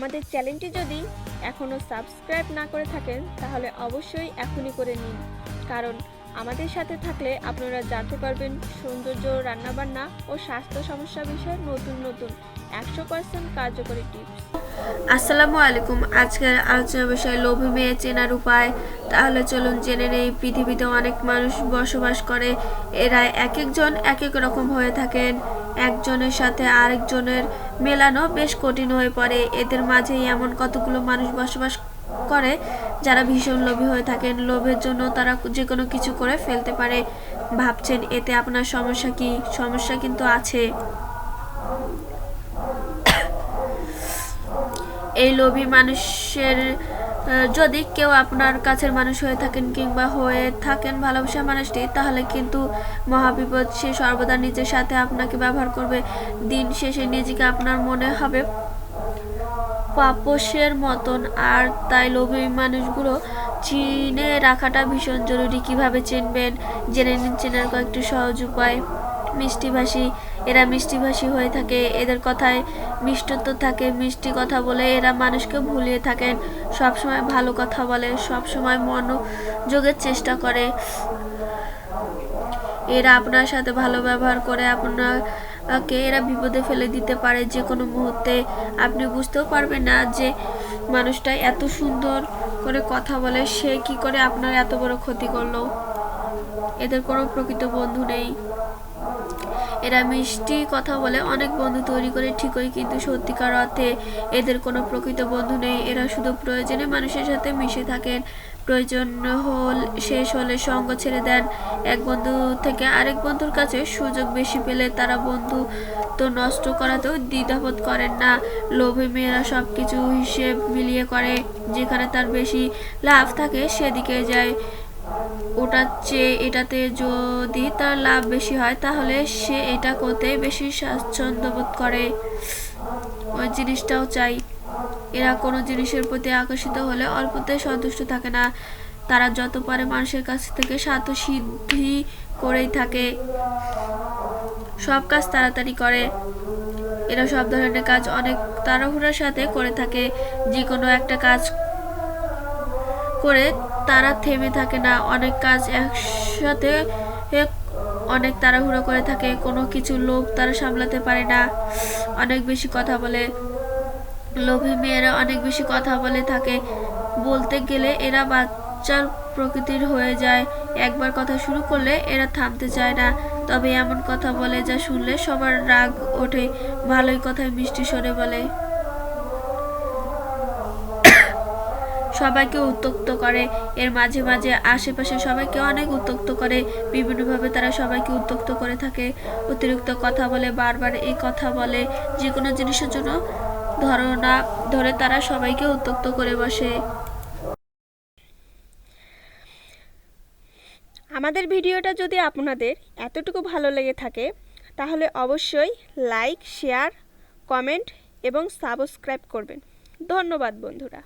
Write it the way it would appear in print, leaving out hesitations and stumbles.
আমাদের চ্যানেলটি যদি এখনও সাবস্ক্রাইব না করে থাকেন তাহলে অবশ্যই এখনই করে নিন, কারণ আমাদের সাথে থাকলে আপনারা জানতে পারবেন সৌন্দর্য, রান্নাবান্না ও স্বাস্থ্য সমস্যা বিষয়ে নতুন নতুন 100% কার্যকরী টিপস। আসসালামু আলাইকুম। আজকের আলোচনার বিষয় লোভী মেয়ে চেনার উপায়। তাহলে চলুন জেনে নেই। পৃথিবীতে অনেক মানুষ বসবাস করে, এরা এক একজন এক এক রকম হয়ে থাকেন। একজনের সাথে আরেকজনের মেলানো বেশ কঠিন হয়ে পড়ে। এদের মাঝেই এমন কতগুলো মানুষ বসবাস করে যারা ভীষণ লোভী হয়ে থাকেন। লোভের জন্য তারা যে কোনো কিছু করে ফেলতে পারে। ভাবছেন এতে আপনার সমস্যা কি? সমস্যা কিন্তু আছে। এই লোভী মানুষের যদি কেউ আপনার কাছের মানুষ হয়ে থাকেন কিংবা হয়ে থাকেন ভালোবাসা মানুষটি, তাহলে কিন্তু মহাবিপদ। সে সর্বদা নিজের সাথে আপনাকে ব্যবহার করবে। দিন শেষে নিজেকে আপনার মনে হবে পাপোশের মতন। আর তাই লোভী মানুষগুলো চিনে রাখাটা ভীষণ জরুরি। কিভাবে চিনবেন জেনে নিন চেনার কয়েকটি সহজ উপায়। মিষ্টিভাষী, এরা মিষ্টিভাষী হয়ে থাকে। এদের কথায় মিষ্টত্ব থাকে। মিষ্টি কথা বলে এরা মানুষকে ভুলিয়ে থাকেন। সবসময় ভালো কথা বলে, সবসময় মনোযোগের চেষ্টা করে। এরা আপনার সাথে ভালো ব্যবহার করে আপনাকে এরা বিপদে ফেলে দিতে পারে যে কোনো মুহূর্তে। আপনি বুঝতেও পারবেন না যে মানুষটা এত সুন্দর করে কথা বলে, সে কি করে আপনার এত বড় ক্ষতি করলো। এদের কোনো প্রকৃত বন্ধু নেই। এরা মিষ্টি কথা বলে অনেক বন্ধু তৈরি করে ঠিকই, কিন্তু সত্যিকার অর্থে এদের কোনো প্রকৃত বন্ধু নেই। এরা শুধু প্রয়োজনে মানুষের সাথে মিশে থাকেন। প্রয়োজন শেষ হলে সঙ্গ ছেড়ে দেন। এক বন্ধু থেকে আরেক বন্ধুর কাছে সুযোগ বেশি পেলে তারা বন্ধু তো নষ্ট করাতেও দ্বিধাবোধ করেন না। লোভী মেয়েরা সব কিছু হিসেব মিলিয়ে করে। যেখানে তার বেশি লাভ থাকে সেদিকে যায়। ওটার চেয়ে এটাতে যদি তার লাভ বেশি হয় তাহলে সে এটা করতে বেশি স্বাচ্ছন্দ্য বোধ করে, ওই জিনিসটাও চাই। এরা কোনো জিনিসের প্রতি আকর্ষিত হলে অল্পতে সন্তুষ্ট থাকে না। তারা যত পারে মানুষের কাছ থেকে স্বার্থ সিদ্ধি করেই থাকে। সব কাজ তাড়াতাড়ি করে। এরা সব ধরনের কাজ অনেক তাড়াহুড়ার সাথে করে থাকে। যে কোনো একটা কাজ করে তারা থেমে থাকে না। অনেক কাজ একসাথে অনেক তাড়াহুড়ো করে থাকে। কোনো কিছু লোভ তারা সামলাতে পারে না। অনেক বেশি কথা বলে। লোভী মেয়েরা অনেক বেশি কথা বলে থাকে। বলতে গেলে এরা বাচ্চার প্রকৃতির হয়ে যায়। একবার কথা শুরু করলে এরা থামতে চায় না। তবে এমন কথা বলে যা শুনলে সবার রাগ ওঠে। ভালোই কথায় মিষ্টি স্বরে বলে। সবাইকে উত্ত্যক্ত করে। এর মাঝে মাঝে আশেপাশে সবাইকে অনেক উত্ত্যক্ত করে। বিভিন্নভাবে তারা সবাইকে উত্ত্যক্ত করে থাকে। অতিরিক্ত কথা বলে, বারবার এই কথা বলে। যে কোনো জিনিসের জন্য ধারণা ধরে তারা সবাইকে উত্ত্যক্ত করে বসে। আমাদের ভিডিওটা যদি আপনাদের এতটুকু ভালো লেগে থাকে তাহলে অবশ্যই লাইক, শেয়ার, কমেন্ট এবং সাবস্ক্রাইব করবেন। ধন্যবাদ বন্ধুরা।